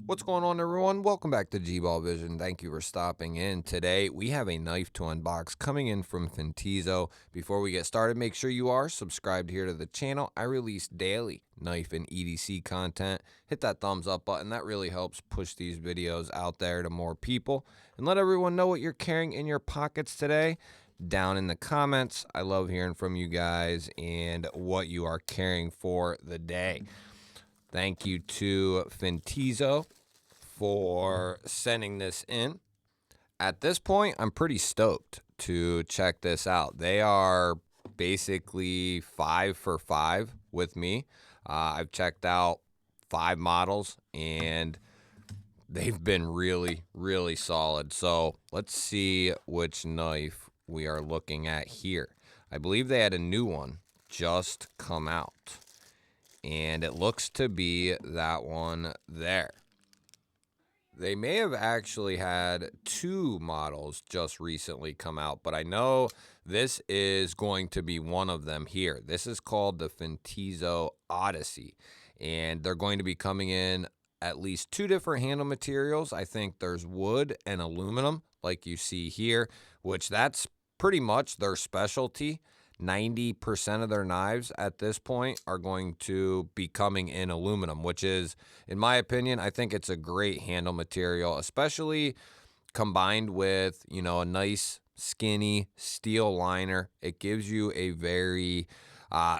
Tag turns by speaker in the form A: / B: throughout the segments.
A: What's going on, everyone? Welcome back to G-Ball Vision. Thank you for stopping in. Today, we have a knife to unbox coming in from Fintiso. Before we get started, make sure you are subscribed here to the channel. I release daily knife and EDC content. Hit that thumbs up button. That really helps push these videos out there to more people. And let everyone know what you're carrying in your pockets today down in the comments. I love hearing from you guys and what you are carrying for the day. Thank you to Fintiso for sending this in. At this point, I'm pretty stoked to check this out. They are basically 5 for 5 with me. I've checked out 5 models, and they've been really, really solid. So let's see which knife we are looking at here. I believe they had a new one just come out, and it looks to be that one there. They may have actually had 2 models just recently come out, but I know this is going to be one of them here. This is called the Fintiso Odyssey, and they're going to be coming in at least 2 different handle materials. I think there's wood and aluminum, like you see here, which that's pretty much their specialty. 90% of their knives at this point are going to be coming in aluminum, which is, in my opinion, I think it's a great handle material, especially combined with, a nice skinny steel liner. It gives you a very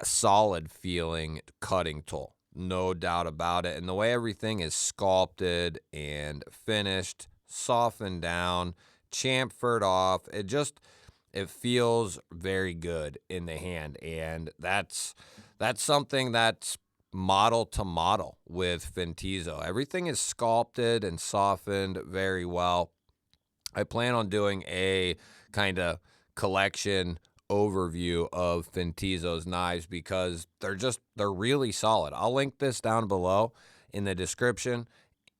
A: solid feeling cutting tool, no doubt about it. And the way everything is sculpted and finished, softened down, chamfered off, it feels very good in the hand, and that's something that's model to model with Fintiso. Everything is sculpted and softened very well. I plan on doing a kind of collection overview of Fintiso's knives because they're really solid. I'll link this down below in the description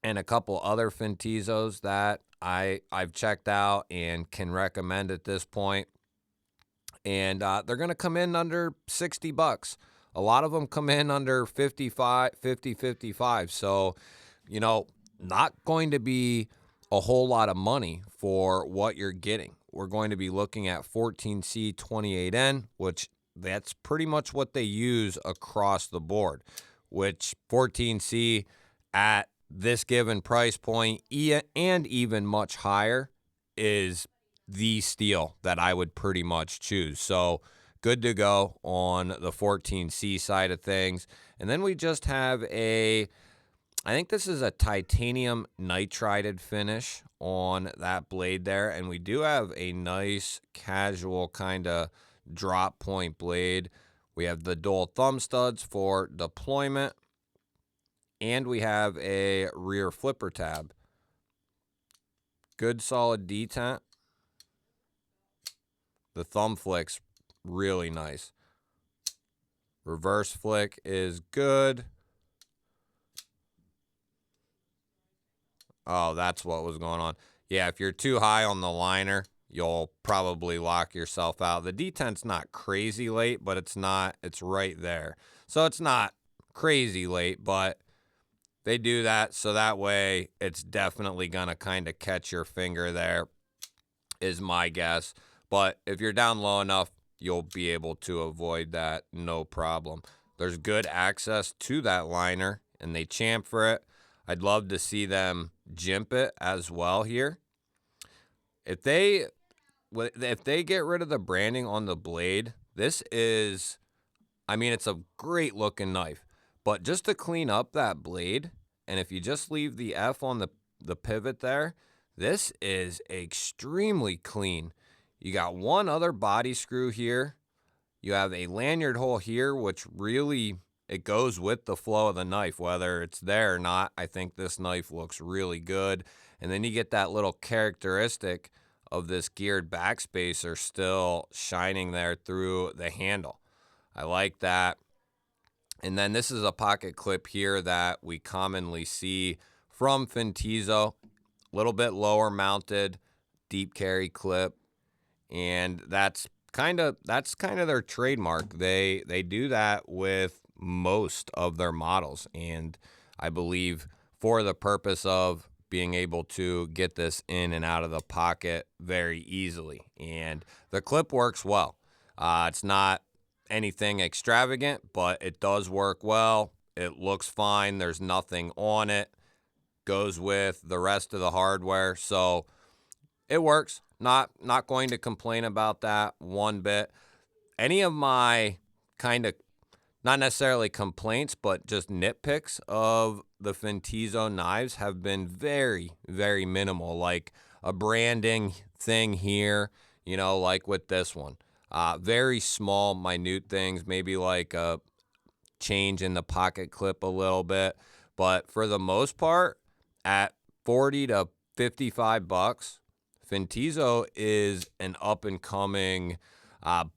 A: and a couple other Fintisos that I've checked out and can recommend at this point. And they're going to come in under 60 bucks. A lot of them come in under 55. So, not going to be a whole lot of money for what you're getting. We're going to be looking at 14C 28N, which that's pretty much what they use across the board, which 14C at this given price point and even much higher is the steel that I would pretty much choose. So good to go on the 14C side of things. And then we just have I think this is a titanium nitrided finish on that blade there. And we do have a nice casual kind of drop point blade. We have the dual thumb studs for deployment. And we have a rear flipper tab. Good solid detent. The thumb flick's really nice. Reverse flick is good. Oh, that's what was going on. Yeah, if you're too high on the liner, you'll probably lock yourself out. The detent's not crazy late, but it's right there. So it's not crazy late, but they do that so that way it's definitely going to kind of catch your finger there, is my guess. But if you're down low enough, you'll be able to avoid that, no problem. There's good access to that liner, and they chamfer it. I'd love to see them jimp it as well here. If they get rid of the branding on the blade, this is, it's a great looking knife. But just to clean up that blade, and if you just leave the F on the pivot there, this is extremely clean. You got one other body screw here. You have a lanyard hole here, which really, it goes with the flow of the knife, whether it's there or not. I think this knife looks really good. And then you get that little characteristic of this geared backspacer still shining there through the handle. I like that. And then this is a pocket clip here that we commonly see from Fintiso. A little bit lower mounted, deep carry clip. And that's kind of their trademark. They do that with most of their models, and I believe for the purpose of being able to get this in and out of the pocket very easily. And the clip works well. It's not anything extravagant, but it does work well. It looks fine. There's nothing on it. Goes with the rest of the hardware. So it works. Not going to complain about that one bit. Any of my kind of, not necessarily complaints, but just nitpicks of the Fintiso knives have been very, very minimal. Like a branding thing here, you know, like with this one. Very small, minute things, maybe like a change in the pocket clip a little bit. But for the most part, at 40 to 55 bucks, Fintiso is an up-and-coming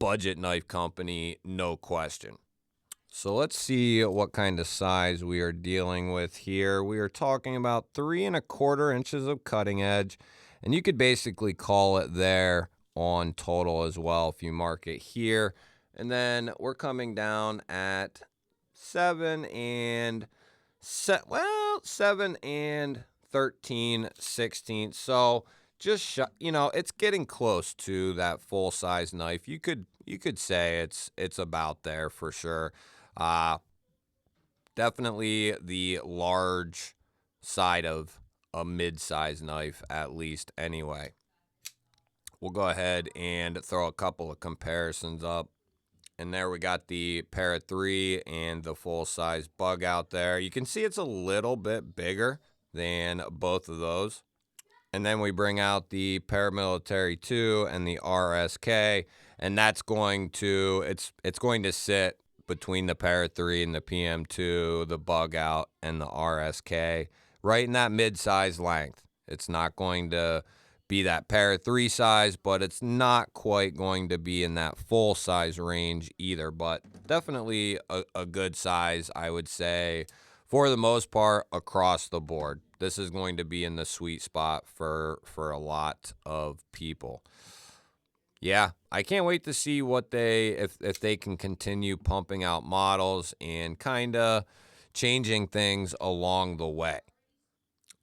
A: budget knife company, no question. So let's see what kind of size we are dealing with here. We are talking about 3 1/4 inches of cutting edge, and you could basically call it there on total as well if you mark it here. And then we're coming down at 7 and 13/16. So just you know, it's getting close to that full size knife. You could say it's about there for sure. Definitely the large side of a mid-size knife, at least anyway. We'll go ahead and throw a couple of comparisons up. And there we got the Para 3 and the full-size bug out there. You can see it's a little bit bigger than both of those. And then we bring out the Paramilitary 2 and the RSK, and that's going to, it's going to sit between the Para 3 and the PM2, the bug out, and the RSK, right in that mid-size length. It's not going to be that Para 3 size, but it's not quite going to be in that full size range either, but definitely a good size, I would say, for the most part across the board. This is going to be in the sweet spot for a lot of people. Yeah, I can't wait to see what if they can continue pumping out models and kind of changing things along the way.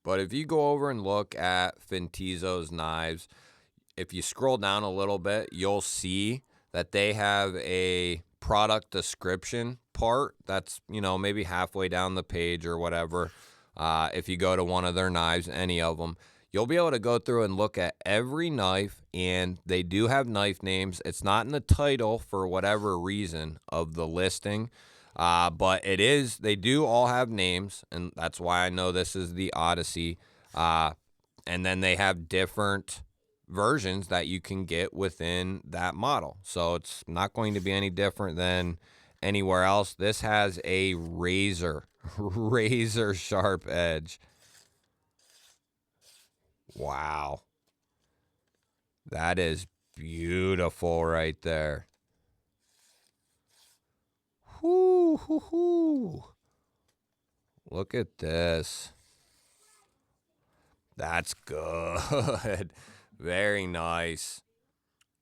A: But if you go over and look at Fintiso's knives, if you scroll down a little bit, you'll see that they have a product description part that's, you know, maybe halfway down the page or whatever. If you go to one of their knives, any of them, you'll be able to go through and look at every knife, and they do have knife names. It's not in the title for whatever reason of the listing, but it is. They do all have names, and that's why I know this is the Odyssey. And then they have different versions that you can get within that model. So it's not going to be any different than anywhere else. This has a razor sharp edge. Wow. That is beautiful right there. Whoo, hoo, hoo. Look at this. That's good. Very nice.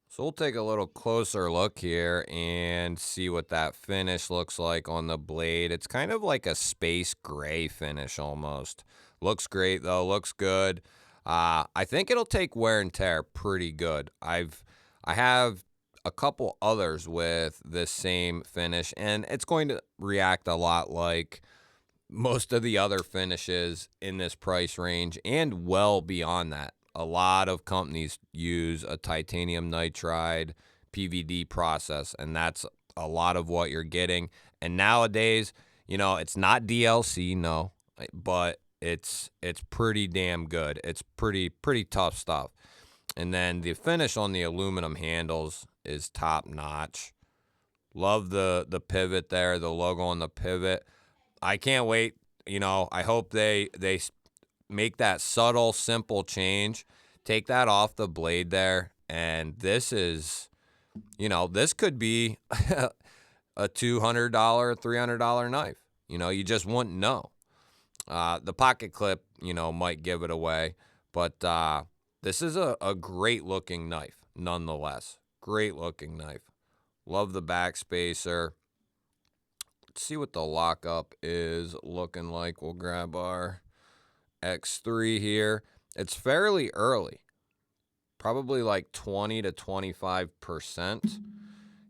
A: So we'll take a little closer look here and see what that finish looks like on the blade. It's kind of like a space gray finish almost. Looks great though, looks good. I think it'll take wear and tear pretty good. I have a couple others with this same finish, and it's going to react a lot like most of the other finishes in this price range and well beyond that. A lot of companies use a titanium nitride PVD process, and that's a lot of what you're getting. And nowadays, you know, it's not DLC, no, but it's pretty damn good. It's pretty tough stuff. And then the finish on the aluminum handles is top notch. Love the pivot there, the logo on the pivot. I can't wait. You know, I hope they make that subtle, simple change. Take that off the blade there, and this is, you know, this could be a $200, $300 knife. You know, you just wouldn't know. The pocket clip, you know, might give it away, but this is a great looking knife, nonetheless. Great looking knife. Love the back spacer. Let's see what the lockup is looking like. We'll grab our X3 here. It's fairly early, probably like 20 to 25%.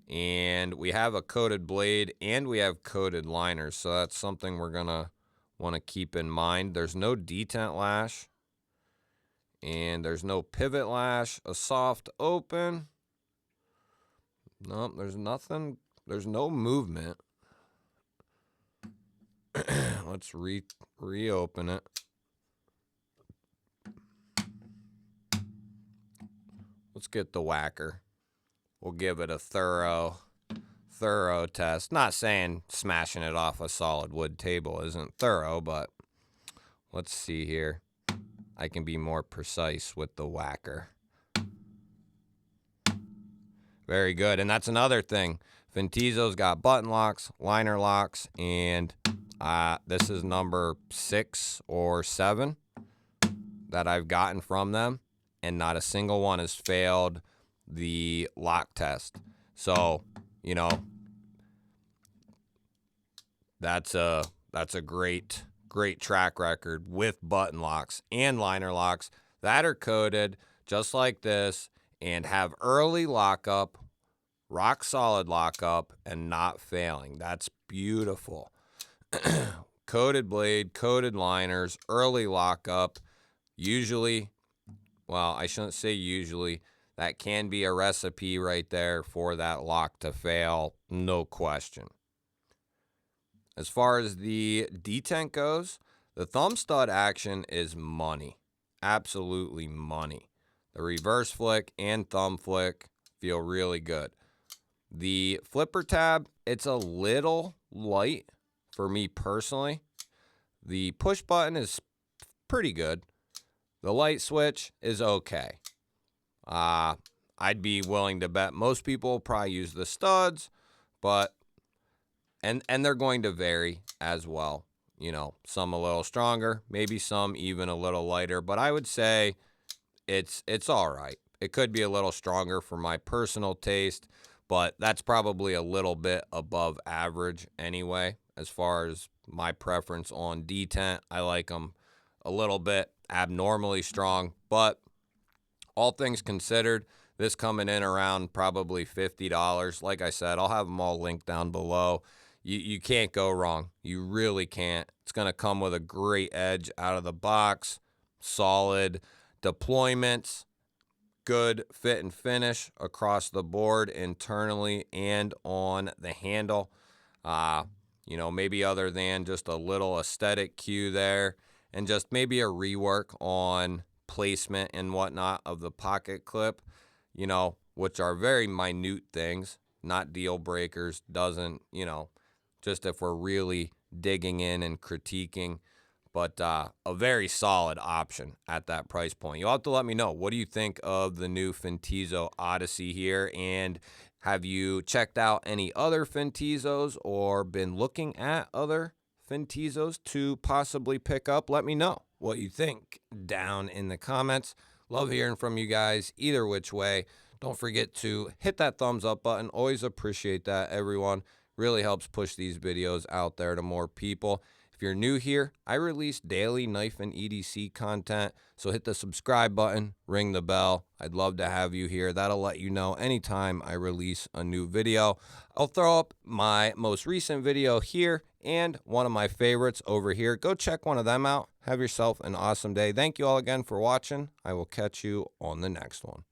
A: And we have a coated blade and we have coated liners, so that's something we're gonna want to keep in mind. There's no detent lash and there's no pivot lash. A soft open. Nope, there's nothing. There's no movement. Let's reopen it. Let's get the whacker. We'll give it a thorough test. Not saying smashing it off a solid wood table isn't thorough, but let's see here. I can be more precise with the whacker. Very good. And that's another thing. Fintiso's got button locks, liner locks, and this is number 6 or 7 that I've gotten from them, and not a single one has failed the lock test. So, you know, that's a great track record with button locks and liner locks that are coated just like this and have early lockup, rock solid lockup, and not failing. That's beautiful. Coated blade, coated liners, early lockup. Usually, well, I shouldn't say usually, that can be a recipe right there for that lock to fail, no question. As far as the detent goes, the thumb stud action is money. Absolutely money. The reverse flick and thumb flick feel really good. The flipper tab, it's a little light for me personally. The push button is pretty good. The light switch is okay. I'd be willing to bet most people will probably use the studs, but and they're going to vary as well. You know, some a little stronger, maybe some even a little lighter, but I would say it's all right. It could be a little stronger for my personal taste, but that's probably a little bit above average anyway. As far as my preference on detent, I like them a little bit abnormally strong, but all things considered, this coming in around probably $50. Like I said, I'll have them all linked down below. You can't go wrong. You really can't. It's going to come with a great edge out of the box, solid deployments, good fit and finish across the board, internally and on the handle. You know, maybe other than just a little aesthetic cue there and just maybe a rework on placement and whatnot of the pocket clip, you know, which are very minute things, not deal breakers, doesn't, you know, just if we're really digging in and critiquing, but a very solid option at that price point. You'll have to let me know, what do you think of the new Fintiso Odyssey here, and have you checked out any other Fintisos or been looking at other Fintisos to possibly pick up? Let me know what you think down in the comments. Love hearing from you guys either which way. Don't forget to hit that thumbs up button. Always appreciate that, everyone. Really helps push these videos out there to more people. If you're new here, I release daily knife and EDC content, so hit the subscribe button, ring the bell. I'd love to have you here. That'll let you know anytime I release a new video. I'll throw up my most recent video here and one of my favorites over here. Go check one of them out. Have yourself an awesome day. Thank you all again for watching. I will catch you on the next one.